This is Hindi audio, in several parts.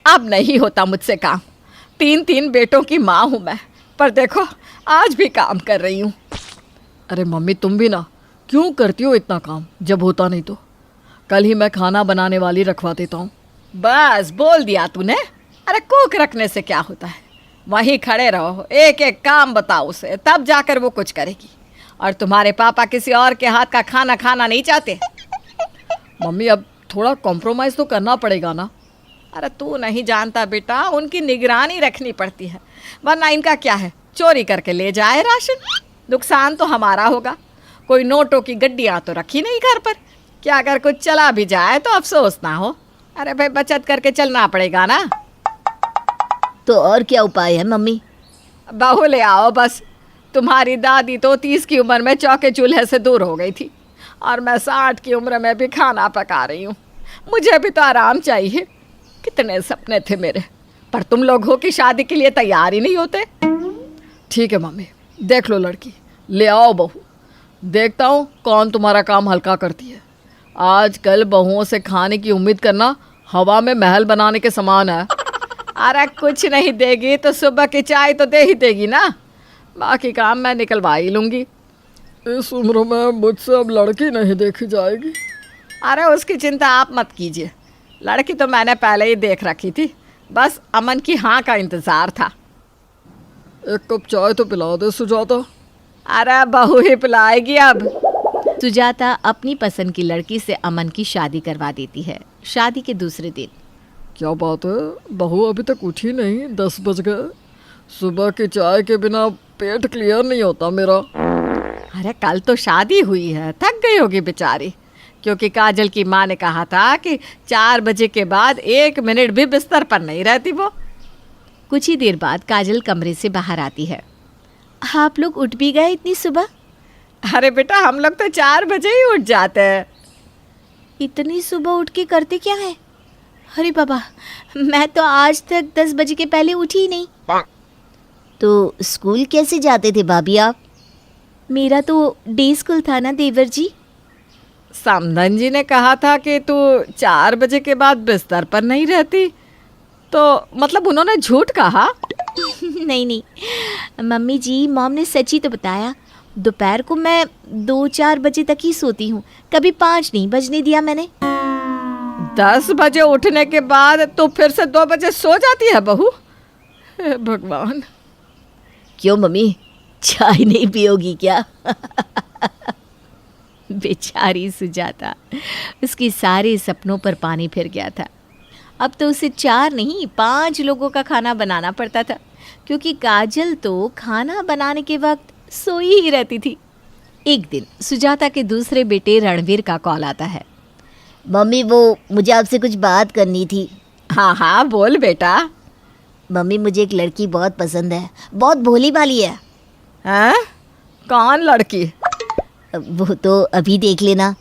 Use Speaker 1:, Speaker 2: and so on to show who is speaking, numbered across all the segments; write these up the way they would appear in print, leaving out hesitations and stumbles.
Speaker 1: अब नहीं होता मुझसे काम। 3 बेटों की माँ हूँ मैं, पर देखो आज भी काम कर रही हूँ।
Speaker 2: अरे मम्मी तुम भी ना, क्यों करती हो इतना काम जब होता नहीं तो? कल ही मैं खाना बनाने वाली रखवा देता हूँ।
Speaker 1: बस बोल दिया तूने। अरे कुक रखने से क्या होता है, वहीं खड़े रहो, एक एक काम बताओ उसे, तब जाकर वो कुछ करेगी। और तुम्हारे पापा किसी और के हाथ का खाना खाना नहीं चाहते?
Speaker 2: मम्मी अब थोड़ा कॉम्प्रोमाइज़ तो करना पड़ेगा ना।
Speaker 1: अरे तू नहीं जानता बेटा, उनकी निगरानी रखनी पड़ती है, वरना इनका क्या है, चोरी करके ले जाए राशन। नुकसान तो हमारा होगा। कोई नोटों की गड्डियाँ तो रखी नहीं घर पर, क्या अगर कुछ चला भी जाए तो अफसोस ना हो। अरे भाई बचत करके चलना पड़ेगा ना।
Speaker 3: तो और क्या उपाय है मम्मी?
Speaker 1: बहू ले आओ बस। तुम्हारी दादी तो 30 की उम्र में चौके चूल्हे से दूर हो गई थी, और मैं 60 की उम्र में भी खाना पका रही हूँ। मुझे भी तो आराम चाहिए। कितने सपने थे मेरे, पर तुम लोग हो कि शादी के लिए तैयार ही नहीं होते।
Speaker 2: ठीक है मम्मी, देख लो लड़की, ले आओ बहू। देखता हूँ कौन तुम्हारा काम हल्का करती है। आजकल बहुओं से खाने की उम्मीद करना हवा में महल बनाने के समान है।
Speaker 1: अरे कुछ नहीं देगी तो सुबह की चाय तो दे ही देगी ना, बाकी काम मैं निकलवा ही लूँगी।
Speaker 2: इस उम्र में मुझसे अब लड़की नहीं देखी जाएगी।
Speaker 1: अरे उसकी चिंता आप मत कीजिए, लड़की तो मैंने पहले ही देख रखी थी, बस अमन की हाँ का इंतज़ार था।
Speaker 2: एक कप चाय तो पिला दे सुजाता।
Speaker 1: अरे बहू ही पिलाएगी अब।
Speaker 4: सुजाता अपनी पसंद की लड़की से अमन की शादी करवा देती है। शादी के दूसरे दिन।
Speaker 2: क्या बात है, बहू अभी तक उठी नहीं? 10 बज गए। सुबह की चाय के बिना पेट क्लियर नहीं होता मेरा।
Speaker 1: अरे कल तो शादी हुई है, थक गई होगी बेचारी, क्योंकि काजल की माँ ने कहा था कि 4 बजे के बाद 1 मिनट भी बिस्तर पर नहीं रहती वो।
Speaker 4: कुछ ही देर बाद काजल कमरे से बाहर आती है। आप लोग उठ भी गए इतनी सुबह?
Speaker 1: अरे बेटा हम लोग तो 4 बजे ही उठ जाते हैं।
Speaker 4: इतनी सुबह उठ के करते क्या है? अरे बाबा, मैं तो आज तक 10 बजे के पहले उठी ही नहीं।
Speaker 3: तो स्कूल कैसे जाते थे भाभी आप?
Speaker 4: मेरा तो डे स्कूल था ना देवर जी।
Speaker 1: समधन जी ने कहा था कि तू 4 बजे के बाद बिस्तर पर नहीं रहती, तो मतलब उन्होंने झूठ कहा?
Speaker 4: नहीं नहीं मम्मी जी, मॉम ने सच ही तो बताया। दोपहर को मैं 2-4 बजे तक ही सोती हूँ, कभी 5 नहीं बजने दिया मैंने।
Speaker 1: 10 बजे उठने के बाद तो फिर से 2 बजे सो जाती है बहू। हे भगवान।
Speaker 3: क्यों मम्मी, चाय नहीं पियोगी क्या?
Speaker 4: बेचारी सुजाता, उसके सारे सपनों पर पानी फिर गया था। अब तो उसे 4 नहीं 5 लोगों का खाना बनाना पड़ता था, क्योंकि काजल तो खाना बनाने के वक्त सोई ही रहती थी। एक दिन सुजाता के दूसरे बेटे रणवीर का कॉल आता है।
Speaker 3: मम्मी वो मुझे आपसे कुछ बात करनी थी।
Speaker 1: हाँ हाँ बोल बेटा।
Speaker 3: मम्मी मुझे एक लड़की बहुत पसंद है, बहुत भोली भाली है।
Speaker 1: हैं? कौन लड़की?
Speaker 3: वो तो अभी देख लेना।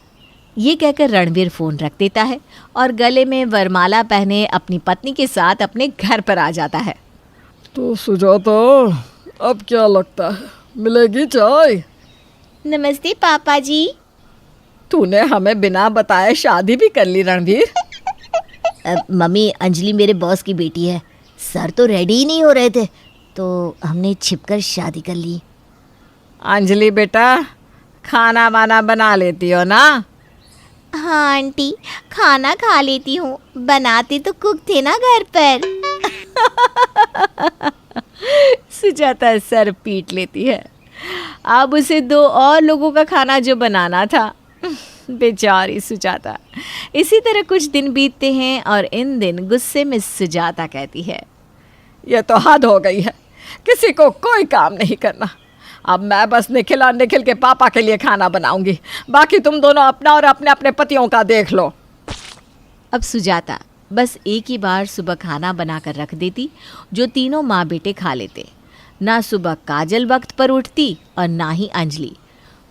Speaker 4: ये कहकर रणवीर फ़ोन रख देता है और गले में वरमाला पहने अपनी पत्नी के साथ अपने घर पर आ जाता है।
Speaker 2: तो सुजाता, अब क्या लगता है, मिलेगी चाय?
Speaker 4: नमस्ते पापा जी।
Speaker 1: तूने हमें बिना बताए शादी भी कर ली रणवीर?
Speaker 3: मम्मी अंजलि मेरे बॉस की बेटी है। सर तो रेडी ही नहीं हो रहे थे, तो हमने छिपकर शादी कर ली।
Speaker 1: अंजलि बेटा, खाना वाना बना लेती हो ना?
Speaker 4: हाँ आंटी, खाना खा लेती हूँ, बनाते तो कुक थे ना घर पर। सुजाता सर पीट लेती है। अब उसे 2 और लोगों का खाना जो बनाना था। बेचारी सुजाता। इसी तरह कुछ दिन बीतते हैं और इन दिन गुस्से में सुजाता कहती है,
Speaker 1: ये तो हद हो गई है, किसी को कोई काम नहीं करना। अब मैं बस निखिल और निखिल के पापा के लिए खाना बनाऊंगी, बाकी तुम दोनों अपना और अपने अपने पतियों का देख लो।
Speaker 4: अब सुजाता बस एक ही बार सुबह खाना बनाकर रख देती, जो तीनों माँ बेटे खा लेते। ना सुबह काजल वक्त पर उठती और ना ही अंजलि।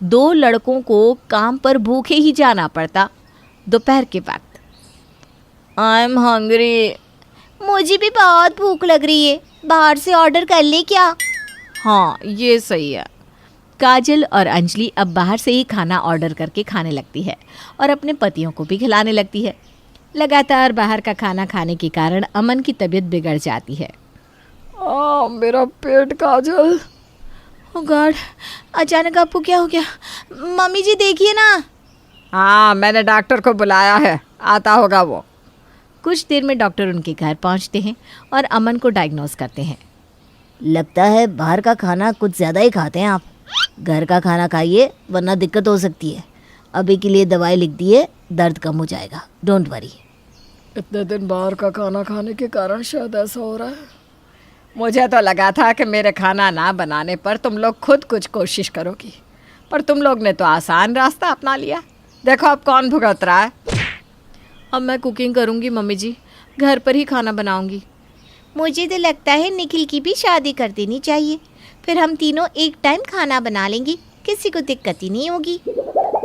Speaker 4: 2 लड़कों को काम पर भूखे ही जाना पड़ता। दोपहर के वक्त,
Speaker 1: आई एम हंग्री।
Speaker 4: मुझे भी बहुत भूख लग रही है, बाहर से ऑर्डर कर ले क्या?
Speaker 1: हाँ ये सही है।
Speaker 4: काजल और अंजलि अब बाहर से ही खाना ऑर्डर करके खाने लगती है और अपने पतियों को भी खिलाने लगती है। लगातार बाहर का खाना खाने के कारण अमन की तबीयत बिगड़ जाती है।
Speaker 2: मेरा पेट काजल।
Speaker 4: ओ गॉड, अचानक आपको क्या हो गया? मम्मी जी देखिए ना।
Speaker 1: हाँ, मैंने डॉक्टर को बुलाया है, आता होगा वो।
Speaker 4: कुछ देर में डॉक्टर उनके घर पहुंचते हैं और अमन को डायग्नोस करते हैं।
Speaker 3: लगता है बाहर का खाना कुछ ज़्यादा ही खाते हैं आप। घर का खाना खाइए वरना दिक्कत हो सकती है। अभी के लिए दवाई लिख दी है, दर्द कम हो जाएगा, डोंट वरी।
Speaker 2: इतने दिन बाहर का खाना खाने के कारण शायद ऐसा हो रहा है।
Speaker 1: मुझे तो लगा था कि मेरे खाना ना बनाने पर तुम लोग खुद कुछ कोशिश करोगी, पर तुम लोग ने तो आसान रास्ता अपना लिया। देखो अब कौन भुगत रहा है।
Speaker 2: अब मैं कुकिंग करूँगी मम्मी जी, घर पर ही खाना बनाऊँगी।
Speaker 4: मुझे तो लगता है निखिल की भी शादी कर देनी चाहिए, फिर हम तीनों एक टाइम खाना बना लेंगे, किसी को दिक्कत ही नहीं होगी।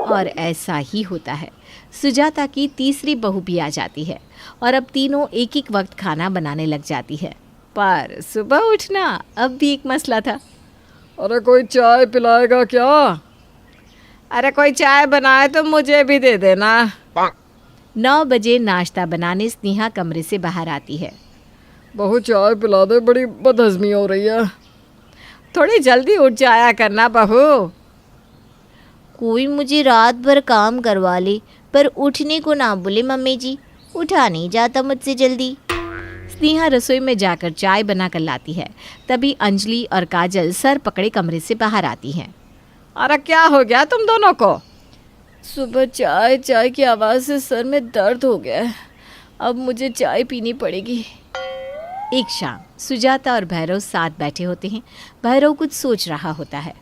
Speaker 4: और ऐसा ही होता है। सुजाता की तीसरी बहू भी आ जाती है और अब तीनों एक एक वक्त खाना बनाने लग जाती है। पर सुबह उठना अब भी एक मसला था।
Speaker 2: अरे कोई चाय पिलाएगा क्या?
Speaker 1: अरे कोई चाय बनाए तो मुझे भी दे देना।
Speaker 4: 9 बजे नाश्ता बनाने स्नेहा कमरे से बाहर आती है।
Speaker 2: बहू चाय पिला दे, बड़ी बदहजमी हो रही है।
Speaker 1: थोड़ी जल्दी उठ जाया करना बहू।
Speaker 3: कोई मुझे रात भर काम करवा ले पर उठने को ना बोले मम्मी जी, उठा नहीं जाता मुझसे जल्दी।
Speaker 4: स्नेहा रसोई में जाकर चाय बनाकर लाती है। तभी अंजलि और काजल सर पकड़े कमरे से बाहर आती हैं।
Speaker 1: अरे क्या हो गया तुम दोनों को?
Speaker 2: सुबह चाय चाय की आवाज़ से सर में दर्द हो गया है, अब मुझे चाय पीनी पड़ेगी।
Speaker 4: एक शाम सुजाता और भैरव साथ बैठे होते हैं। भैरव कुछ सोच रहा होता है।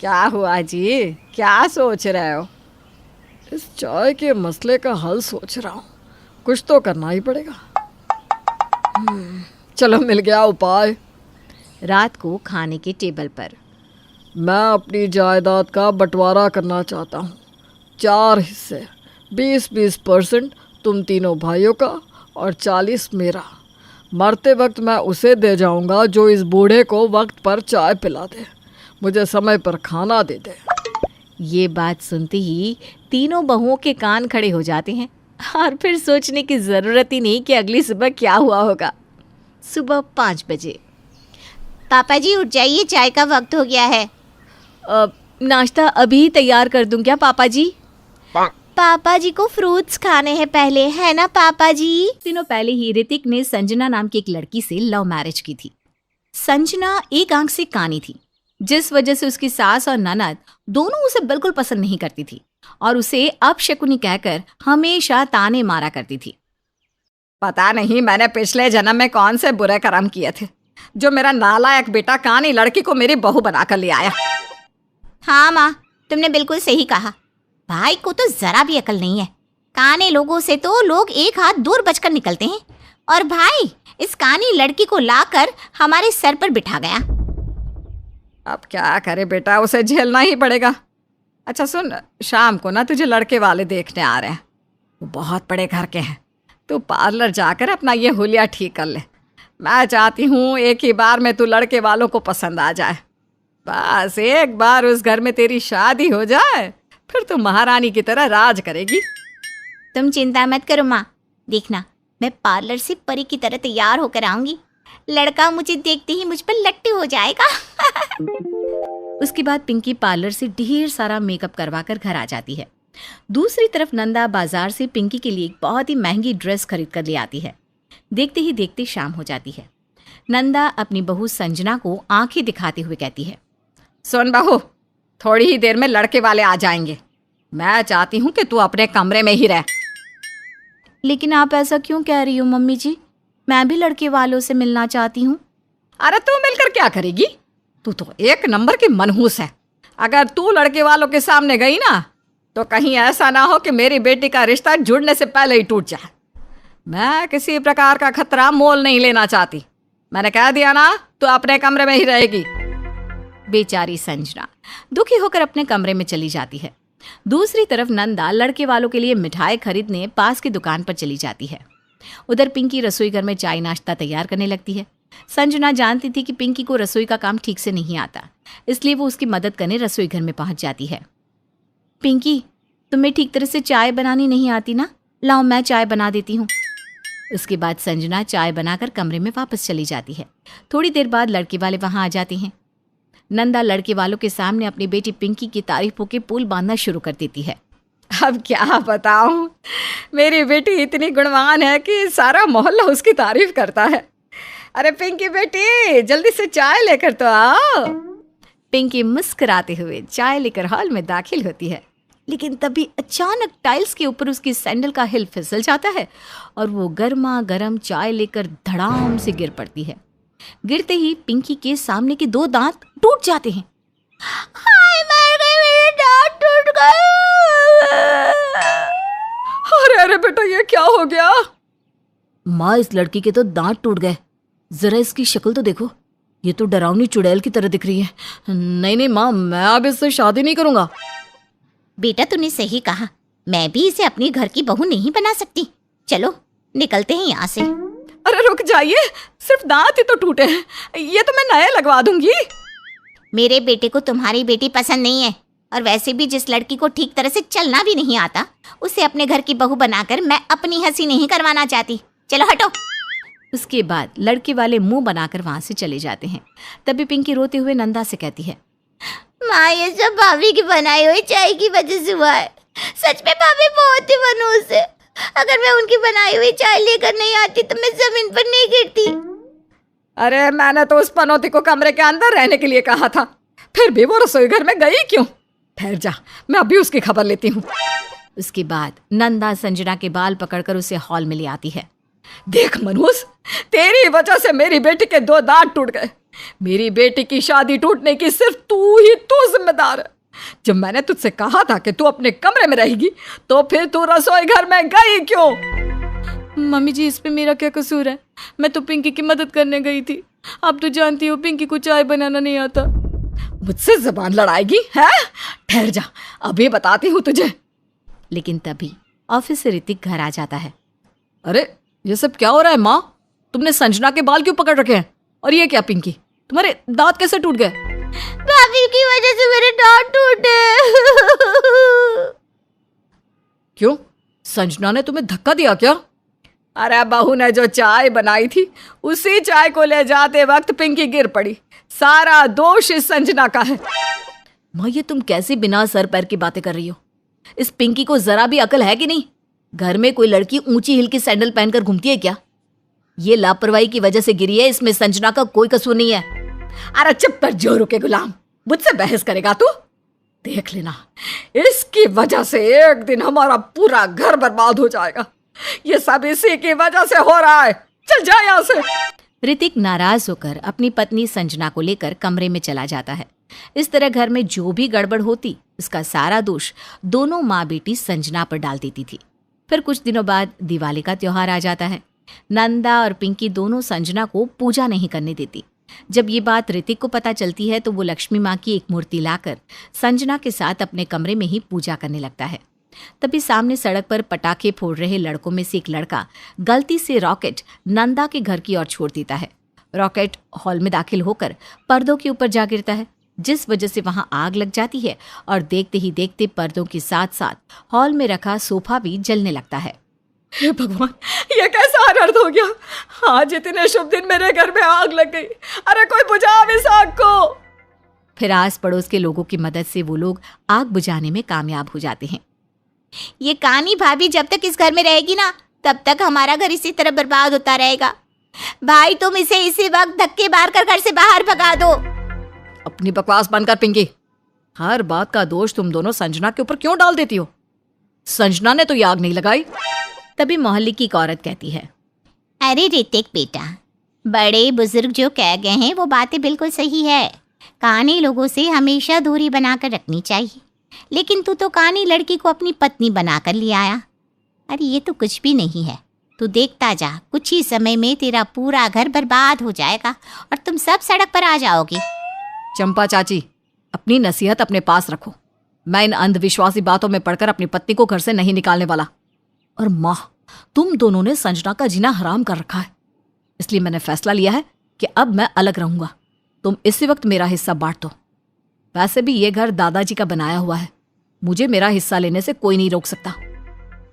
Speaker 1: क्या हुआ जी, क्या सोच रहे हो?
Speaker 2: इस चाय के मसले का हल सोच रहा हूँ, कुछ तो करना ही पड़ेगा। चलो मिल गया उपाय।
Speaker 4: रात को खाने के टेबल पर
Speaker 2: मैं अपनी जायदाद का बंटवारा करना चाहता हूँ। 4 हिस्से, 20-20% तुम तीनों भाइयों का और 40 मेरा। मरते वक्त मैं उसे दे जाऊंगा जो इस बूढ़े को वक्त पर चाय पिला दे, मुझे समय पर खाना दे दे।
Speaker 4: ये बात सुनते ही तीनों बहुओं के कान खड़े हो जाते हैं और फिर सोचने की ज़रूरत ही नहीं कि अगली सुबह क्या हुआ होगा। सुबह 5 बजे।
Speaker 3: पापा जी उठ जाइए, चाय का वक्त हो गया है।
Speaker 4: नाश्ता अभी तैयार कर दूं क्या पापा जी?
Speaker 3: पापा जी को फ्रूट्स खाने हैं पहले, है ना पापा जी?
Speaker 4: दिनों पहले ही ऋतिक ने संजना नाम की एक लड़की से लव मैरिज की थी। संजना एक आंख से कानी थी, जिस वजह से उसकी सास और ननद दोनों उसे बिल्कुल पसंद नहीं करती थी और उसे अपशकुनी कहकर हमेशा ताने मारा करती थी।
Speaker 1: पता नहीं मैंने पिछले जन्म में कौन से बुरे कर्म किए थे जो मेरा नालायक बेटा कानी लड़की को मेरी बहू बनाकर ले आया।
Speaker 3: हाँ माँ, तुमने बिल्कुल सही कहा। भाई को तो जरा भी अकल नहीं है। काने लोगों से तो लोग एक हाथ दूर बचकर निकलते हैं और भाई इस कानी लड़की को लाकर हमारे सर पर बिठा गया।
Speaker 1: अब क्या करे बेटा, उसे झेलना ही पड़ेगा। अच्छा सुन, शाम को ना तुझे लड़के वाले देखने आ रहे हैं, वो बहुत बड़े घर के हैं। तू पार्लर जाकर अपना ये हुलिया ठीक कर ले। मैं चाहती हूँ एक ही बार में तू लड़के वालों को पसंद आ जाए। बस एक बार उस घर में तेरी शादी हो जाए, फिर तू महारानी की तरह राज करेगी।
Speaker 3: तुम चिंता मत करो माँ, देखना मैं पार्लर से परी की तरह तैयार होकर आऊंगी। लड़का मुझे देखते ही मुझ पर लट्टू हो जाएगा।
Speaker 4: उसके बाद पिंकी पार्लर से ढेर सारा मेकअप करवाकर घर आ जाती है। दूसरी तरफ नंदा बाजार से पिंकी के लिए एक बहुत ही महंगी ड्रेस खरीद कर ले आती है। देखते ही देखते शाम हो जाती है। नंदा अपनी बहू संजना को आंखें दिखाते हुए कहती है,
Speaker 1: सुन बहू, थोड़ी ही देर में लड़के वाले आ जाएंगे। मैं चाहती हूँ कि तू अपने कमरे में ही रह।
Speaker 4: लेकिन आप ऐसा क्यों कह रही हो मम्मी जी? मैं भी लड़के वालों से मिलना चाहती हूँ।
Speaker 1: अरे तू मिलकर क्या करेगी? तू तो एक नंबर की मनहूस है। अगर तू लड़के वालों के सामने गई ना तो कहीं ऐसा ना हो कि मेरी बेटी का रिश्ता जुड़ने से पहले ही टूट जाए। मैं किसी प्रकार का खतरा मोल नहीं लेना चाहती। मैंने कह दिया ना, तू अपने कमरे में ही रहेगी।
Speaker 4: बेचारी संजना दुखी होकर अपने कमरे में चली जाती है। दूसरी तरफ नंदा लड़के वालों के लिए मिठाई खरीदने पास की दुकान पर चली जाती है। उधर पिंकी रसोई घर में चाय नाश्ता तैयार करने लगती है। संजना जानती थी कि पिंकी को रसोई का काम ठीक से नहीं आता, इसलिए वो उसकी मदद करने रसोई घर में पहुंच जाती है। पिंकी, तुम्हें ठीक तरह से चाय बनानी नहीं आती ना? लाओ मैं चाय बना देती हूँ। उसके बाद संजना चाय बनाकर कमरे में वापस चली जाती है। थोड़ी देर बाद लड़के वाले वहां आ जाते हैं। नंदा लड़के वालों के सामने अपनी बेटी पिंकी की तारीफों के पुल बांधना शुरू कर देती है।
Speaker 1: अब क्या बताऊं, मेरी बेटी इतनी गुणवान है कि सारा मोहल्ला उसकी तारीफ करता है। अरे पिंकी बेटी, जल्दी से चाय लेकर तो आओ।
Speaker 4: पिंकी मुस्कुराते हुए चाय लेकर हॉल में दाखिल होती है, लेकिन तभी अचानक टाइल्स के ऊपर उसकी सैंडल का हिल फिसल जाता है और वो गर्मा गर्म चाय लेकर धड़ाम से गिर पड़ती है। गिरते ही पिंकी के सामने के 2 दांत टूट जाते हैं।
Speaker 3: हाय मर गई, मेरे दांत टूट गए।
Speaker 1: अरे अरे बेटा, ये क्या हो गया?
Speaker 4: माँ, इस लड़की के तो दांत टूट गए। जरा इसकी शक्ल तो देखो, ये तो डरावनी चुड़ैल की तरह दिख रही है। नहीं नहीं माँ, मैं अब इससे शादी नहीं करूंगा।
Speaker 3: बेटा तूने सही कहा, मैं भी इसे अपनी घर की बहू नहीं बना सकती। चलो निकलते हैं यहाँ से।
Speaker 1: अरे रुक जाइए, सिर्फ दांत ही तो टूटे हैं, ये तो मैं नए लगवा दूंगी।
Speaker 3: मेरे बेटे को तुम्हारी बेटी पसंद नहीं है, और वैसे भी जिस लड़की को ठीक तरह से चलना भी नहीं आता, उसे अपने घर की बहू बनाकर मैं अपनी हंसी नहीं करवाना चाहती। चलो हटो।
Speaker 4: उसके बाद लड़के वाले मुंह बनाकर वहां से चले जाते हैं। तभी पिंकी रोते हुए नंदा से कहती है,
Speaker 3: माँ, ये सब भाभी की बनाई हुई चाय की वजह से हुआ है। सच में भाभी बहुत ही मनहूस है। अगर मैं उनकी बनाई हुई चाय लेकर नहीं आती तो मैं जमीन पर नहीं गिरती।
Speaker 1: अरे मैंने तो उस पनौती को कमरे के अंदर रहने के लिए कहा था, फिर भी वो रसोई घर में गई क्यों? ठहर जा, मैं अभी उसकी खबर लेती हूँ।
Speaker 4: उसके बाद नंदा संजना के बाल पकड़कर उसे हॉल में ले आती है।
Speaker 1: देख मनहूस, तेरी वजह से मेरी बेटी के 2 दांत टूट गए। मेरी बेटी की शादी टूटने की सिर्फ तू जिम्मेदार है। जब मैंने तुझसे कहा था कि तू अपने कमरे में रहेगी, तो फिर तू रसोई घर में गई क्यों?
Speaker 2: मम्मी जी, इस पे मेरा क्या कसूर है? मैं तो पिंकी की मदद करने गई थी। आप तो जानती हो पिंकी को चाय बनाना नहीं आता।
Speaker 1: मुझसे जबान लड़ाएगी है? ठहर जा, अभी बताती हूँ तुझे।
Speaker 4: लेकिन तभी ऑफिस से ऋतिक घर आ जाता है।
Speaker 2: अरे ये सब क्या हो रहा है माँ? तुमने संजना के बाल क्यों पकड़ रखे हैं? और ये क्या पिंकी, तुम्हारे दांत कैसे टूट गए?
Speaker 3: भाभी की वजह से मेरे दांत टूटे।
Speaker 2: क्यों, संजना ने तुम्हें धक्का दिया क्या?
Speaker 1: अरे बहू ने जो चाय बनाई थी, उसी चाय को ले जाते वक्त पिंकी गिर पड़ी। सारा दोष इस संजना का है।
Speaker 4: माँ, ये तुम कैसी बिना सर पैर की बातें कर रही हो? इस पिंकी को जरा भी अकल है कि नहीं? घर में कोई लड़की ऊंची हिल की सैंडल पहनकर घूमती है क्या? ये लापरवाही की वजह से गिरी है, इसमें संजना का कोई कसूर नहीं है।
Speaker 1: अरे चुप कर जोरू के गुलाम, मुझसे बहस करेगा तू? देख लेना, इसकी वजह से एक दिन हमारा पूरा घर बर्बाद हो जाएगा। ये सब इसी की वजह से हो रहा है। चल जा यहाँ से।
Speaker 4: ऋतिक नाराज होकर अपनी पत्नी संजना को लेकर कमरे में चला जाता है। इस तरह घर में जो भी गड़बड़ होती, उसका सारा दोष दोनों माँ बेटी संजना पर डाल देती थी। फिर कुछ दिनों बाद दिवाली का त्योहार आ जाता है। नंदा और पिंकी दोनों संजना को पूजा नहीं करने देती। जब ये बात ऋतिक को पता चलती है तो वो लक्ष्मी माँ की एक मूर्ति लाकर संजना के साथ अपने कमरे में ही पूजा करने लगता है। तभी सामने सड़क पर पटाखे फोड़ रहे लड़कों में से एक लड़का गलती से रॉकेट नंदा के घर की ओर छोड़ देता है। रॉकेट हॉल में दाखिल होकर पर्दों के ऊपर जा गिरता है, जिस वजह से वहां आग लग जाती है और देखते ही देखते पर्दों के साथ साथ हॉल में रखा सोफा भी जलने लगता है।
Speaker 1: हे भगवान, ये कैसा अनर्थ हो गया? आज इतने शुभ दिन मेरे घर में आग लग गई। अरे कोई बुझाओ इस आग को।
Speaker 4: फिर आस पड़ोस के लोगों की मदद से वो लोग आग बुझाने में कामयाब हो जाते हैं।
Speaker 3: ये कानी भाभी जब तक इस घर में रहेगी ना, तब तक हमारा घर इसी तरह बर्बाद होता रहेगा। भाई तुम इसे इसी वक्त धक्के मारकर घर से बाहर भगा दो।
Speaker 2: अपनी बकवास बंद कर पिंकी। हर बात का दोष तुम दोनों संजना के ऊपर क्यों डाल देती हो? संजना ने तो ये आग नहीं लगाई।
Speaker 4: तभी मोहल्ले की एक औरत कहती है,
Speaker 3: अरे ऋतिक बेटा, बड़े बुजुर्ग जो कह गए हैं वो बातें बिल्कुल सही है। कानी लोगों से हमेशा दूरी बनाकर रखनी चाहिए, लेकिन तू तो कानी लड़की को अपनी पत्नी बनाकर ले आया। अरे ये तो कुछ भी नहीं है, तू देखता जा, कुछ ही समय में तेरा पूरा घर बर्बाद हो जाएगा और तुम सब सड़क पर आ जाओगे।
Speaker 2: चंपा चाची, अपनी नसीहत अपने पास रखो। मैं इन अंधविश्वासी बातों में पड़कर अपनी पत्नी को घर से नहीं निकालने वाला। और माँ, तुम दोनों ने संजना का जीना हराम कर रखा है, इसलिए मैंने फैसला लिया है कि अब मैं अलग रहूंगा। तुम इसी वक्त मेरा हिस्सा बांट दो। वैसे भी ये घर दादाजी का बनाया हुआ है, मुझे मेरा हिस्सा लेने से कोई नहीं रोक सकता।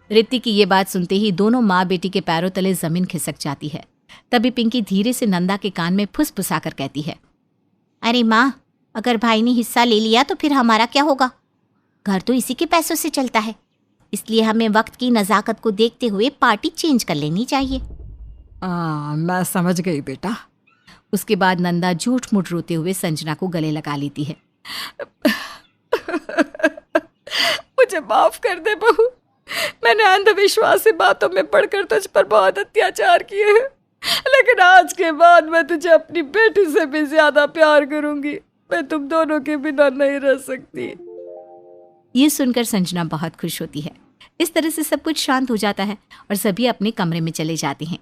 Speaker 4: रित्ती की ये बात सुनते ही दोनों माँ बेटी के पैरों तले जमीन खिसक जाती है। तभी पिंकी धीरे से नंदा के कान में फुसफुसा कर कहती है,
Speaker 3: अरे माँ, अगर भाई ने हिस्सा ले लिया तो फिर हमारा क्या होगा? घर तो इसी के पैसों से चलता है, इसलिए हमें वक्त की नज़ाकत को देखते हुए पार्टी चेंज कर लेनी चाहिए।
Speaker 2: मैं समझ गई बेटा।
Speaker 4: उसके बाद नंदा झूठ मूठ रोते हुए संजना को गले लगा लेती है।
Speaker 2: मुझे माफ कर दे बहू, मैंने अंधविश्वासी बातों में पढ़कर तुझ पर बहुत अत्याचार किए हैं, लेकिन आज के बाद मैं तुझे अपनी बेटी से भी ज्यादा प्यार करूंगी। मैं तुम दोनों के बिना नहीं रह सकती।
Speaker 4: ये सुनकर संजना बहुत खुश होती है। इस तरह से सब कुछ शांत हो जाता है और सभी अपने कमरे में चले जाते हैं।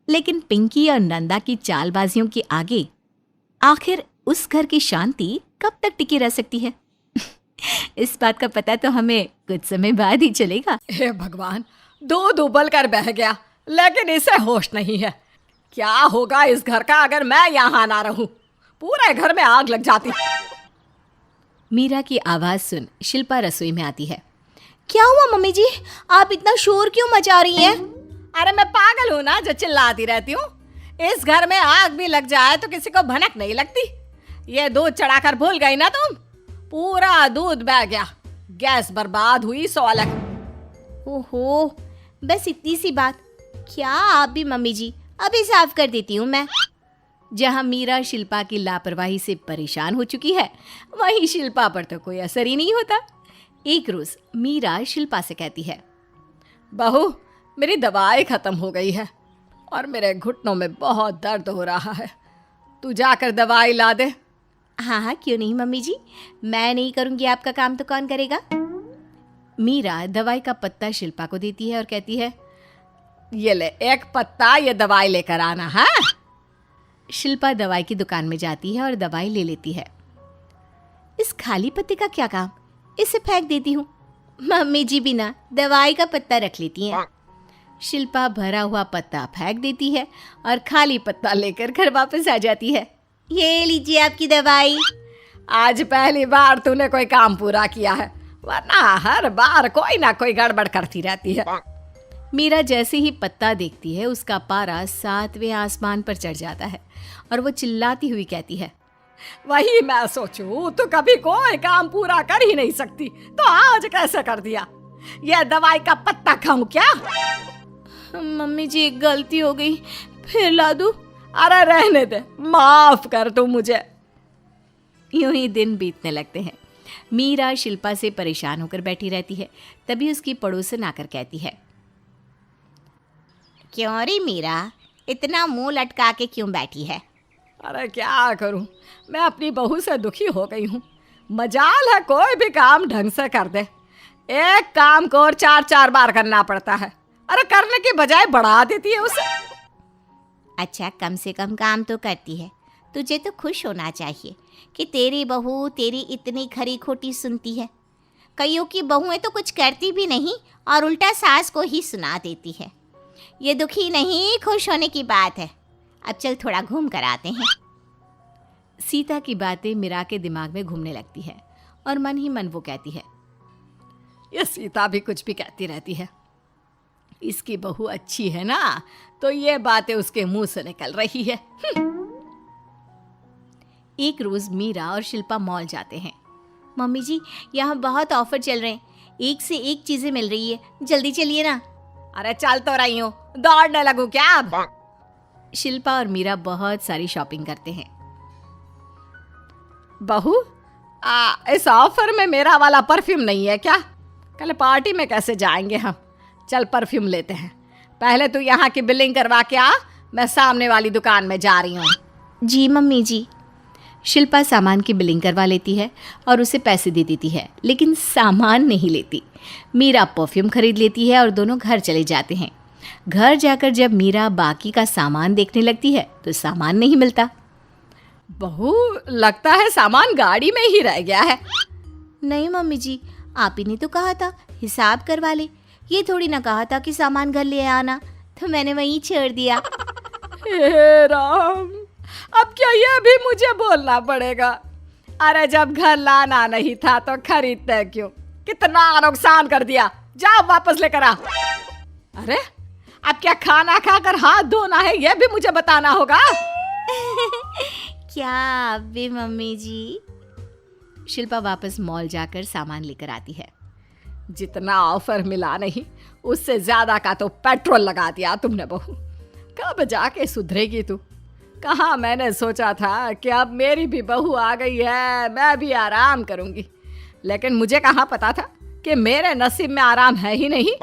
Speaker 4: लेकिन पिंकी और नंदा की चालबाजियों के आगे आखिर उस घर की शांति कब तक टिकी रह सकती है? इस बात का पता तो हमें कुछ समय बाद ही चलेगा।
Speaker 2: हे भगवान, दूध उबल कर बह गया, लेकिन इसे होश नहीं है। क्या होगा इस घर का अगर मैं यहाँ ना रहूं? पूरे घर में आग लग जाती।
Speaker 4: मीरा की आवाज सुन शिल्पा रसोई में आती है।
Speaker 3: क्या हुआ मम्मी जी, आप इतना शोर क्यों मचा रही हैं?
Speaker 1: अरे मैं पागल हूँ ना जो चिल्लाती रहती हूँ। इस घर में आग भी लग जाए तो किसी को भनक नहीं लगती। ये दूध चढ़ाकर भूल गई ना तुम? पूरा दूध बह गया, गैस बर्बाद हुई 100 लाख।
Speaker 3: ओहो, बस इतनी सी बात। क्या आप भी मम्मी जी, अभी साफ कर देती हूँ मैं।
Speaker 4: जहां मीरा शिल्पा की लापरवाही से परेशान हो चुकी है, वहीं शिल्पा पर तो कोई असर ही नहीं होता। एक रोज मीरा शिल्पा से कहती है,
Speaker 2: बहू, मेरी दवाई खत्म हो गई है और मेरे घुटनों में बहुत दर्द हो रहा है। तू जाकर दवाई ला दे।
Speaker 3: हाँ हाँ, क्यों नहीं मम्मी जी, मैं नहीं करूँगी आपका काम तो कौन करेगा?
Speaker 4: मीरा दवाई का पत्ता शिल्पा को देती है और कहती है,
Speaker 2: ये ले एक पत्ता, ये दवाई लेकर आना है।
Speaker 4: शिल्पा दवाई की दुकान में जाती है और दवाई ले लेती है।
Speaker 3: इस खाली पत्ते का क्या काम, इसे फेंक देती हूँ। मम्मी जी बिना दवाई का पत्ता रख लेती हैं।
Speaker 4: शिल्पा भरा हुआ पत्ता फेंक देती है और खाली पत्ता लेकर घर वापस आ जाती है।
Speaker 3: ये लीजिए आपकी दवाई।
Speaker 2: आज पहली बार तूने कोई काम पूरा किया है, वरना हर बार कोई ना कोई गड़बड़ करती रहती है।
Speaker 4: मीरा जैसे ही पत्ता देखती है, उसका पारा 7वें आसमान पर चढ़ जाता है और वो चिल्लाती हुई कहती है,
Speaker 2: वही मैं सोचूं, तू कभी कोई काम पूरा कर ही नहीं सकती, तो आज कैसे कर दिया? यह दवाई का पत्ता खाऊं क्या?
Speaker 3: मम्मी जी, एक गलती हो गई, फिर ला दूं?
Speaker 2: अरे रहने दे, माफ कर तू मुझे।
Speaker 4: यूं ही दिन बीतने लगते हैं। मीरा शिल्पा से परेशान होकर बैठी रहती है। तभी उसकी पड़ोसन आकर कहती है,
Speaker 3: क्यों रे मीरा, इतना मुंह लटका के क्यों बैठी है?
Speaker 2: अरे क्या करूं, मैं अपनी बहू से दुखी हो गई हूँ। मजाल है कोई भी काम ढंग से कर दे, एक काम को और 4-4 बार करना पड़ता है। अरे करने की बजाय बढ़ा देती है उसे।
Speaker 3: अच्छा, कम से कम काम तो करती है। तुझे तो खुश होना चाहिए कि तेरी बहू तेरी इतनी खरी खोटी सुनती है। कईयों की बहुएं तो कुछ करती भी नहीं और उल्टा सास को ही सुना देती है। ये दुखी नहीं, खुश होने की बात है। अब चल थोड़ा घूम कर आते हैं।
Speaker 4: सीता की बातें मीरा के दिमाग में घूमने लगती है और मन ही मन वो कहती है,
Speaker 2: ये सीता भी कुछ भी कहती रहती है। इसकी बहू अच्छी है ना, तो ये बातें उसके मुंह से निकल रही है।
Speaker 4: एक रोज मीरा और शिल्पा मॉल जाते हैं।
Speaker 3: मम्मी जी, यहाँ बहुत ऑफर चल रहे हैं, एक से एक चीजें मिल रही है, जल्दी चलिए ना।
Speaker 2: अरे चल तो रही हूँ, दौड़ने लगूं क्या अब?
Speaker 4: शिल्पा और मीरा बहुत सारी शॉपिंग करते हैं।
Speaker 2: बहू, इस ऑफर में मेरा वाला परफ्यूम नहीं है क्या? कल पार्टी में कैसे जाएंगे हम? चल परफ्यूम लेते हैं। पहले तू यहाँ की बिलिंग करवा के आ, मैं सामने वाली दुकान में जा रही हूँ।
Speaker 3: जी मम्मी जी।
Speaker 4: शिल्पा सामान की बिलिंग करवा लेती है और उसे पैसे दे देती है, लेकिन सामान नहीं लेती। मीरा परफ्यूम खरीद लेती है और दोनों घर चले जाते हैं। घर जाकर जब मीरा बाकी का सामान देखने लगती है तो सामान नहीं मिलता।
Speaker 2: बहू, लगता है सामान गाड़ी में ही रह गया है।
Speaker 3: नहीं मम्मी जी, आप ही ने तो कहा था हिसाब करवा ले, ये थोड़ी ना कहा था कि सामान घर ले आना, तो मैंने वहीं छोड़ दिया।
Speaker 2: हे राम, अब क्या ये भी मुझे बोलना पड़ेगा? अरे जब घर लाना नहीं था तो खरीदते क्यों? कितना नुकसान कर दिया। जा वापस लेकर आ।
Speaker 1: अरे अब क्या खाना खाकर हाथ धोना है यह भी मुझे बताना होगा?
Speaker 4: क्या आप भी मम्मी जी? शिल्पा वापस मॉल जाकर सामान लेकर आती है।
Speaker 1: जितना ऑफर मिला नहीं उससे ज्यादा का तो पेट्रोल लगा दिया तुमने बहू। कब जाके सुधरेगी तू? कहाँ मैंने सोचा था कि अब मेरी भी बहू आ गई है, मैं भी आराम करूंगी, लेकिन मुझे कहाँ पता था कि मेरे नसीब में आराम है ही नहीं।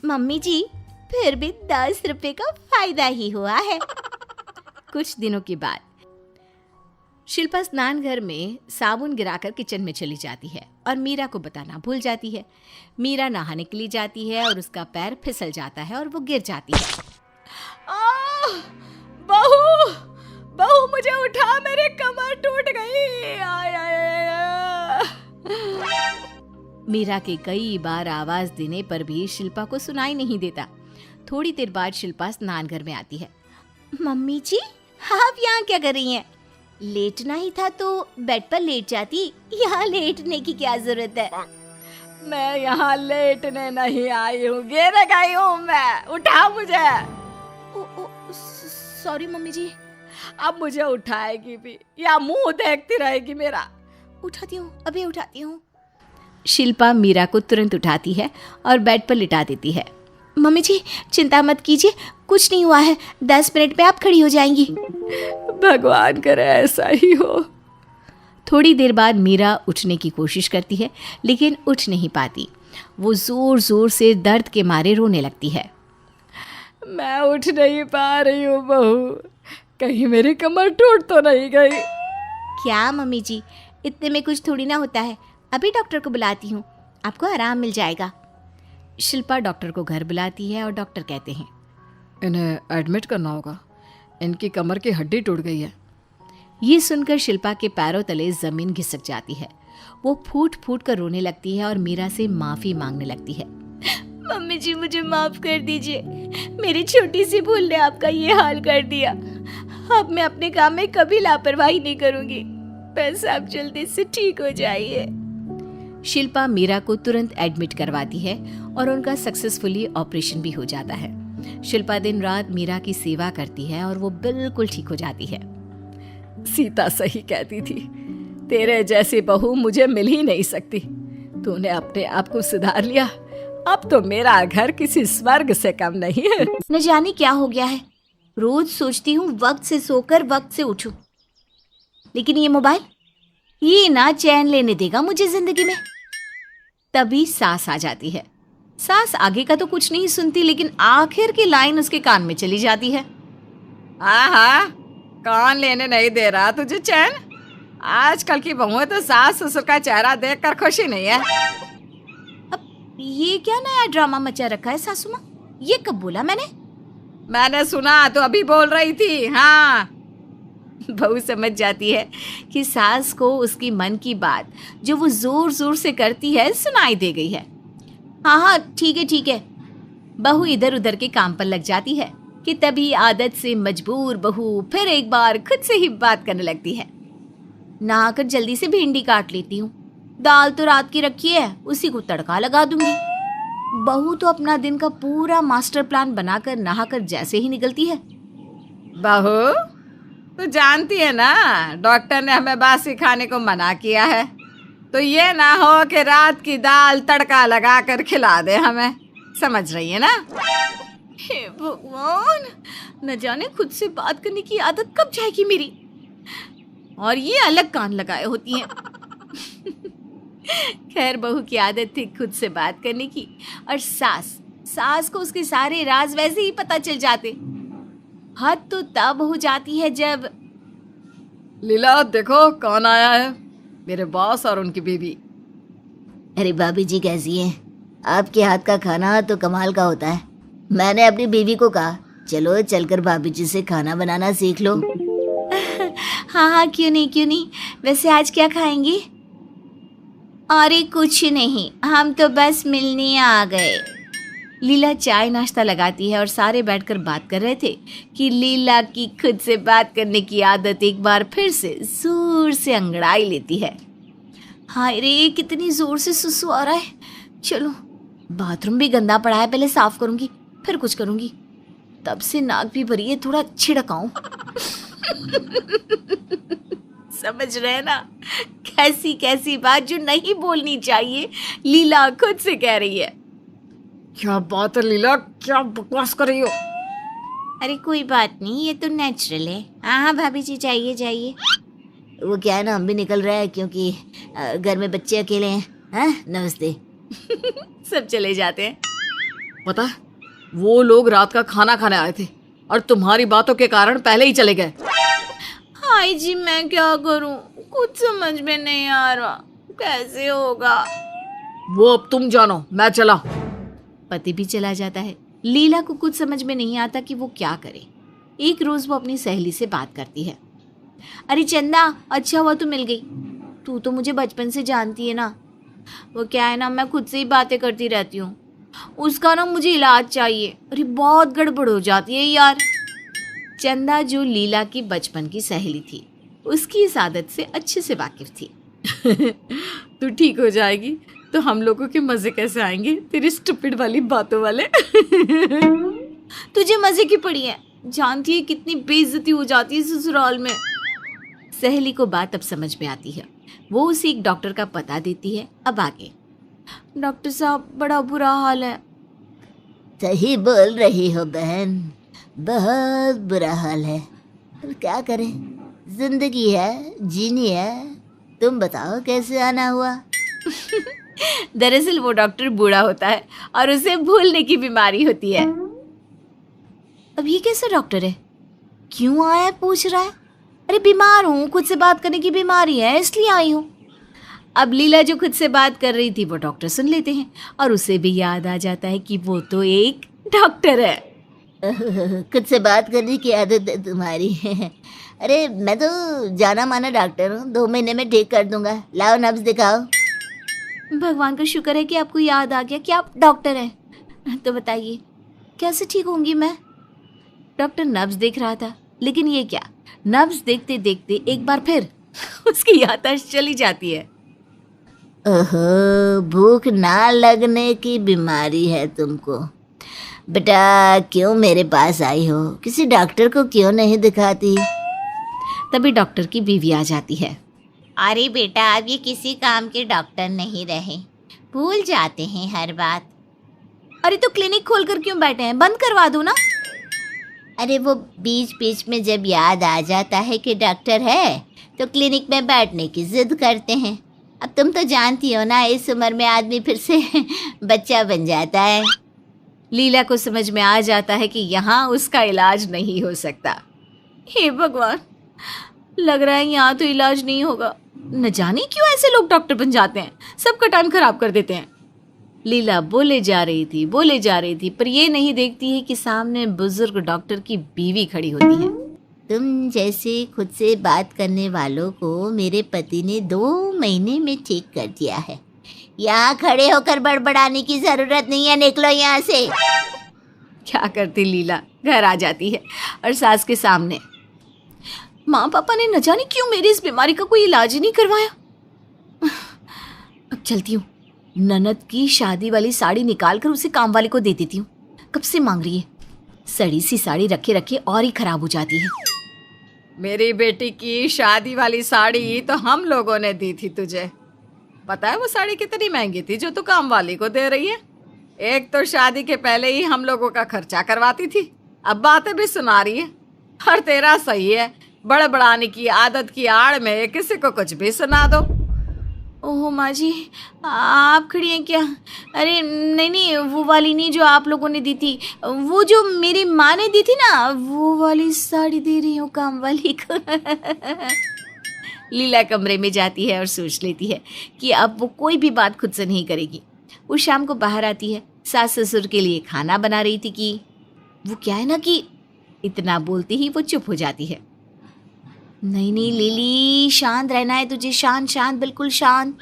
Speaker 4: मम्मी जी फिर भी 10 रुपए का फायदा ही हुआ है। कुछ दिनों के बाद शिल्पा स्नान घर में साबुन गिराकर किचन में चली जाती है और मीरा को बताना भूल जाती है। मीरा नहाने के लिए जाती है और उसका पैर फिसल जाता है और वो गिर जाती है।
Speaker 1: बहू बहू मुझे उठा, मेरी कमर टूट गई। आय, आय, आय।
Speaker 4: मीरा के कई बार आवाज देने पर भी शिल्पा को सुनाई नहीं देता। थोड़ी देर बाद शिल्पा स्नान घर में आती है। मम्मी जी आप यहाँ क्या कर रही हैं? लेटना ही था तो बेड पर लेट जाती, यहाँ लेटने की क्या जरूरत है?
Speaker 1: मैं यहाँ लेटने नहीं आई हूँ, गिर गई हूँ मैं, उठा मुझे।
Speaker 4: सॉरी मम्मी जी।
Speaker 1: अब मुझे उठाएगी भी या मुंह देखती रहेगी मेरा?
Speaker 4: उठाती हूँ, अभी उठाती हूँ। शिल्पा मीरा को तुरंत उठाती है और बेड पर लिटा देती है। मम्मी जी चिंता मत कीजिए, कुछ नहीं हुआ है, 10 मिनट में आप खड़ी हो जाएंगी।
Speaker 1: भगवान करे ऐसा ही हो।
Speaker 4: थोड़ी देर बाद मीरा उठने की कोशिश करती है लेकिन उठ नहीं पाती। वो जोर जोर से दर्द के मारे रोने लगती है।
Speaker 1: मैं उठ नहीं पा रही हूँ बहू, कहीं मेरी कमर टूट तो नहीं गई?
Speaker 4: क्या मम्मी जी इतने में कुछ थोड़ी ना होता है, अभी डॉक्टर को बुलाती हूँ, आपको आराम मिल जाएगा। शिल्पा डॉक्टर को घर बुलाती है और डॉक्टर कहते हैं
Speaker 2: इन्हें एडमिट करना होगा, इनकी कमर की हड्डी टूट गई है।
Speaker 4: ये सुनकर शिल्पा के पैरों तले जमीन घिसक जाती है। वो फूट फूट कर रोने लगती है और मीरा से माफी मांगने लगती है। मम्मी जी मुझे माफ कर दीजिए, मेरी छोटी सी भूल ने आपका ये हाल कर दिया। अब मैं अपने काम में कभी लापरवाही नहीं करूंगी, बस आप जल्दी से ठीक हो जाइए। शिल्पा मीरा को तुरंत एडमिट करवाती है और उनका सक्सेसफुली ऑपरेशन भी हो जाता है। शिल्पा दिन रात मीरा की सेवा करती है और वो बिल्कुल ठीक हो जाती है।
Speaker 1: सीता सही कहती थी, तेरे जैसी बहू मुझे मिल ही नहीं सकती। तूने अपने आप को सुधार लिया, अब तो मेरा घर किसी स्वर्ग से कम नहीं है।
Speaker 4: न जाने क्या हो गया है, रोज सोचती हूँ वक्त से सोकर वक्त से उठूं, लेकिन ये मोबाइल ये ना चैन लेने देगा मुझे जिंदगी में। तभी सास आ जाती है। सास आगे का तो कुछ नहीं सुनती लेकिन आखिर की लाइन उसके कान में चली जाती है।
Speaker 1: हाँ, कौन लेने नहीं दे रहा तुझे चैन? आजकल की बहुएं तो सास ससुर का चेहरा देखकर खुशी नहीं है।
Speaker 4: अब ये क्या नया ड्रामा मचा रखा है सासू माँ? ये कब बोला मैंने
Speaker 1: सुना तो अभी बोल रही थी। हाँ,
Speaker 4: बहू समझ जाती है कि सास को उसकी मन की बात जो वो जोर जोर से करती है सुनाई दे गई है। हाँ ठीक है। बहू इधर उधर के काम पर लग जाती है कि तभी आदत से मजबूर बहू फिर एक बार खुद से ही बात करने लगती है। नहाकर जल्दी से भिंडी काट लेती हूँ, दाल तो रात की रखी है, उसी को तड़का लगा दूंगी। बहू तो अपना दिन का पूरा मास्टर प्लान बनाकर नहाकर जैसे ही निकलती है।
Speaker 1: बहू तू जानती है ना डॉक्टर ने हमें बासी खाने को मना किया है, तो ये ना हो कि रात की दाल तड़का लगा कर खिला दे हमें, समझ रही है ना?
Speaker 4: हे भगवान, न जाने खुद से बात करने की आदत कब जाएगी मेरी, और ये अलग कान लगाए होती हैं। खैर बहू की आदत थी खुद से बात करने की, और सास को उसके सारे राज वैसे ही पता चल जाते। हद तो तब हो जाती है जब
Speaker 2: लीला देखो कौन आया है, मेरे बॉस और उनकी बीवी।
Speaker 5: अरे भाभी जी कैसी हैं? आपके हाथ का खाना तो कमाल का होता है। मैंने अपनी बीवी को कहा चलो चलकर भाभी जी से खाना बनाना सीख लो।
Speaker 4: हाँ क्यों नहीं। वैसे आज क्या खाएंगी? अरे कुछ नहीं, हम तो बस मिलने आ गए। लीला चाय नाश्ता लगाती है और सारे बैठकर बात कर रहे थे कि लीला की खुद से बात करने की आदत एक बार फिर से जोर से अंगड़ाई लेती है। हाय रे कितनी जोर से सुसु आ रहा है। चलो बाथरूम भी गंदा पड़ा है, पहले साफ करूंगी, फिर कुछ करूंगी। तब से नाक भी भरी है, थोड़ा छिड़काऊं। समझ रहे ना, कैसी कैसी बात जो नहीं बोलनी चाहिए लीला खुद से कह रही है।
Speaker 2: क्या बात है लीला, क्या बकवास कर रही हो?
Speaker 3: अरे कोई बात नहीं, ये तो नेचुरल है। हाँ भाभी जी, जाइए जाइए।
Speaker 5: वो क्या है ना, हम भी निकल रहे हैं क्योंकि घर में बच्चे अकेले हैं। हाँ, नमस्ते।
Speaker 4: सब चले जाते हैं।
Speaker 2: पता है, वो लोग रात का खाना खाने आए थे और तुम्हारी बातों के कारण पहले ही चले गए।
Speaker 4: हाय जी, मैं क्या करूं, कुछ समझ में नहीं आ रहा, कैसे होगा।
Speaker 2: वो अब तुम जानो, मैं चला।
Speaker 4: पति भी चला जाता है। लीला को कुछ समझ में नहीं आता कि वो क्या करे। एक रोज वो अपनी सहेली से बात करती है। अरे चंदा, अच्छा हुआ तू मिल गई। तू तो मुझे बचपन से जानती है ना। वो क्या है ना, मैं खुद से ही बातें करती रहती हूँ। उसका ना मुझे इलाज चाहिए। अरे बहुत गड़बड़ हो जाती है यार। चंदा, जो लीला की बचपन की सहेली थी, उसकी इस आदत से अच्छे से वाकिफ थी।
Speaker 2: तू ठीक हो जाएगी तो हम लोगों के मजे कैसे आएंगे, तेरी स्टूपिड वाली बातों वाले।
Speaker 4: तुझे मजे की पड़ी है, जानती है कितनी बेइज्जती हो जाती है ससुराल में। सहेली को बात अब समझ में आती है। वो उसे एक डॉक्टर का पता देती है। अब आगे, डॉक्टर साहब बड़ा बुरा हाल है।
Speaker 5: सही बोल रही हो बहन, बहुत बुरा हाल है। पर क्या करें, जिंदगी है, जीनी है। तुम बताओ कैसे आना हुआ?
Speaker 4: दरअसल वो डॉक्टर बूढ़ा होता है और उसे भूलने की बीमारी होती है। अब ये कैसा डॉक्टर है, क्यों आया है पूछ रहा है। अरे बीमार हूँ, खुद से बात करने की बीमारी है, इसलिए आई हूँ। अब लीला जो खुद से बात कर रही थी वो डॉक्टर सुन लेते हैं और उसे भी याद आ जाता है कि वो तो एक डॉक्टर है।
Speaker 5: खुद से बात करने की आदत है तुम्हारी। अरे मैं तो जाना माना डॉक्टर हूँ, 2 महीने में ठीक कर दूंगा। लाओ नब्ज दिखाओ।
Speaker 4: भगवान का शुक्र है कि आपको याद आ गया कि आप डॉक्टर हैं। तो बताइए कैसे ठीक होंगी मैं। डॉक्टर नब्ज देख रहा था, लेकिन ये क्या, नब्ज देखते देखते एक बार फिर उसकी याददाश्त चली जाती है।
Speaker 5: ओहो, भूख ना लगने की बीमारी है तुमको। बेटा क्यों मेरे पास आई हो, किसी डॉक्टर को क्यों नहीं दिखाती?
Speaker 4: तभी डॉक्टर की बीवी आ जाती है।
Speaker 3: अरे बेटा, अब ये किसी काम के डॉक्टर नहीं रहे, भूल जाते हैं हर बात।
Speaker 4: अरे तो क्लिनिक खोल कर क्यों बैठे हैं, बंद करवा दो ना।
Speaker 3: अरे वो बीच बीच में जब याद आ जाता है कि डॉक्टर है तो क्लिनिक में बैठने की जिद करते हैं। अब तुम तो जानती हो ना, इस उम्र में आदमी फिर से बच्चा बन जाता है।
Speaker 4: लीला को समझ में आ जाता है कि यहाँ उसका इलाज नहीं हो सकता। हे भगवान, लग रहा है यहाँ तो इलाज नहीं होगा। न जाने क्यों ऐसे लोग डॉक्टर बन जाते हैं, सबका टाइम खराब कर देते हैं। लीला बोले जा रही थी, पर ये नहीं देखती है कि सामने बुजुर्ग डॉक्टर की बीवी खड़ी होती है।
Speaker 3: तुम जैसे खुद से बात करने वालों को मेरे पति ने 2 महीने में ठीक कर दिया है। यहाँ खड़े होकर बड़बड़ाने की जरूरत नहीं है, निकलो यहाँ से।
Speaker 4: क्या करती लीला, घर आ जाती है और सास के सामने, माँ पापा ने न जाने क्यों मेरी इस बीमारी का कोई इलाज ही नहीं करवाया। अब चलती हूँ, ननद की शादी वाली साड़ी निकाल कर उसे काम वाले को दे देती हूँ। कब से मांग रही है, सड़ी सी साड़ी रखे रखे और ही खराब हो जाती है।
Speaker 1: मेरी बेटी की शादी वाली साड़ी तो हम लोगों ने दी थी तुझे। पता है वो साड़ी कितनी महंगी थी जो तू काम वाली को दे रही है। एक तो शादी के पहले ही हम लोगों का खर्चा करवाती थी, अब बातें भी सुना रही है। और तेरा सही है, बड़बड़ाने की आदत की आड़ में किसी को कुछ भी सुना दो।
Speaker 4: ओह माँ जी, आप खड़ी हैं क्या? अरे नहीं, वो वाली नहीं जो आप लोगों ने दी थी, वो जो मेरी माँ ने दी थी ना, वो वाली साड़ी दे रही हूँ काम वाली को। लीला कमरे में जाती है और सोच लेती है कि अब वो कोई भी बात खुद से नहीं करेगी। वो शाम को बाहर आती है, सास ससुर के लिए खाना बना रही थी कि वो क्या है ना कि इतना बोलते ही वो चुप हो जाती है। नहीं लिली, शांत रहना है तुझे, शांत बिल्कुल शांत।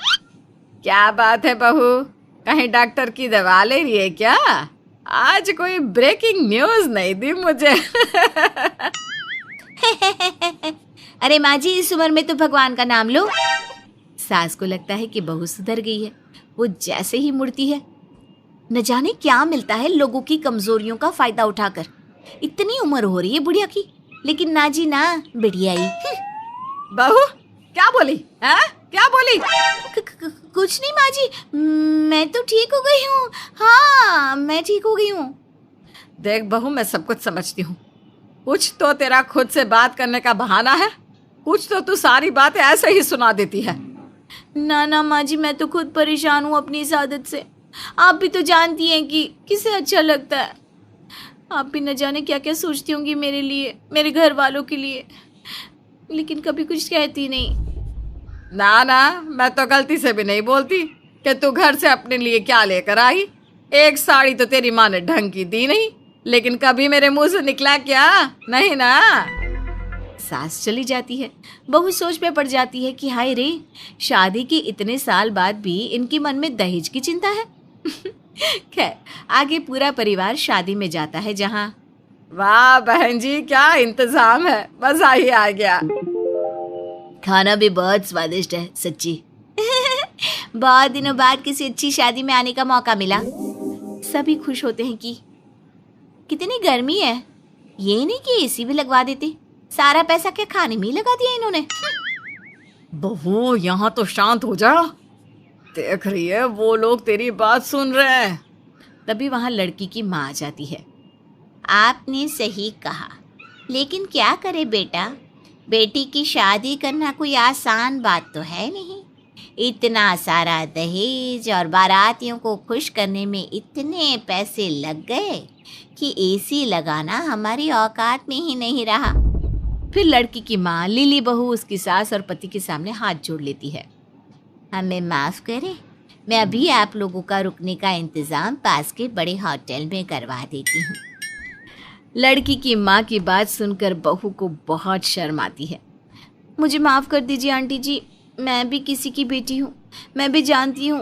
Speaker 1: क्या बात है बहू, कहीं डॉक्टर की दवा ले रही है क्या? आज कोई ब्रेकिंग न्यूज नहीं दी मुझे।
Speaker 4: अरे माँ जी, इस उम्र में तो भगवान का नाम लो। सास को लगता है कि बहू सुधर गई है। वो जैसे ही मुड़ती है,
Speaker 3: न जाने क्या मिलता है लोगों की कमजोरियों का फायदा उठाकर। इतनी उम्र हो रही है बुढ़िया की, लेकिन ना जी ना, बिटिया ही।
Speaker 1: बहू क्या बोली है? क्या बोली?
Speaker 3: कुछ नहीं माँ जी, मैं तो ठीक हो गई हूँ। हाँ, मैं ठीक हो गई हूँ।
Speaker 1: देख बहू, मैं सब कुछ समझती हूँ। कुछ तो तेरा खुद से बात करने का बहाना है, कुछ तो तू सारी बातें ऐसे ही सुना देती है।
Speaker 3: ना ना माँ जी, मैं तो खुद परेशान हूँ अपनी इस आदत से। आप भी तो जानती हैं कि किसे अच्छा लगता है। आप भी न जाने क्या क्या सोचती होंगी मेरे लिए, मेरे घर वालों के लिए, लेकिन कभी कुछ कहती नहीं।
Speaker 1: ना ना, मैं तो गलती से भी नहीं बोलती कि तू घर से अपने लिए क्या लेकर आई। एक साड़ी तो तेरी माँ ने ढंग की दी नहीं, लेकिन कभी मेरे मुंह से निकला क्या? नहीं ना।
Speaker 3: सास चली जाती है, बहू सोच में पड़ जाती है कि हाय रे, शादी के इतने साल बाद भी इनके मन में दहेज की चिंता है। खैर, आगे पूरा परिवार शादी में जाता है जहाँ।
Speaker 1: वाह बहन जी, क्या इंतजाम है, मजा ही आ गया।
Speaker 3: खाना भी बहुत स्वादिष्ट है सच्ची। बहुत दिनों बाद किसी अच्छी शादी में आने का मौका मिला। सभी खुश होते हैं कि कितनी गर्मी है, ये नहीं कि एसी भी लगवा देते। सारा पैसा क्या खाने में ही लगा दिया इन्होंने।
Speaker 1: बहू यहाँ तो शांत हो जा, देख रही है वो लोग तेरी बात सुन रहे हैं।
Speaker 3: तभी वहां लड़की की माँ आ जाती है। आपने सही कहा, लेकिन क्या करे बेटा, बेटी की शादी करना कोई आसान बात तो है नहीं। इतना सारा दहेज और बारातियों को खुश करने में इतने पैसे लग गए कि एसी लगाना हमारी औकात में ही नहीं रहा। फिर लड़की की माँ लिली बहू उसकी सास और पति के सामने हाथ जोड़ लेती है। हमें माफ़ करें, मैं अभी आप लोगों का रुकने का इंतज़ाम पास के बड़े होटल में करवा देती हूँ। लड़की की माँ की बात सुनकर बहू को बहुत शर्म आती है। मुझे माफ़ कर दीजिए आंटी जी, मैं भी किसी की बेटी हूँ। मैं भी जानती हूँ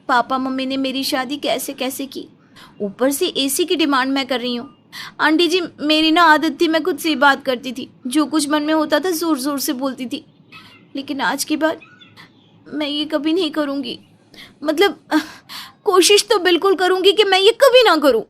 Speaker 3: पापा मम्मी ने मेरी शादी कैसे कैसे की, ऊपर से एसी की डिमांड मैं कर रही हूँ। आंटी जी, मेरी ना आदत थी, मैं खुद से ही बात करती थी, जो कुछ मन में होता था ज़ोर ज़ोर से बोलती थी, लेकिन आज के बाद मैं ये कभी नहीं करूँगी। मतलब कोशिश तो बिल्कुल करूँगी कि मैं ये कभी ना करूँ।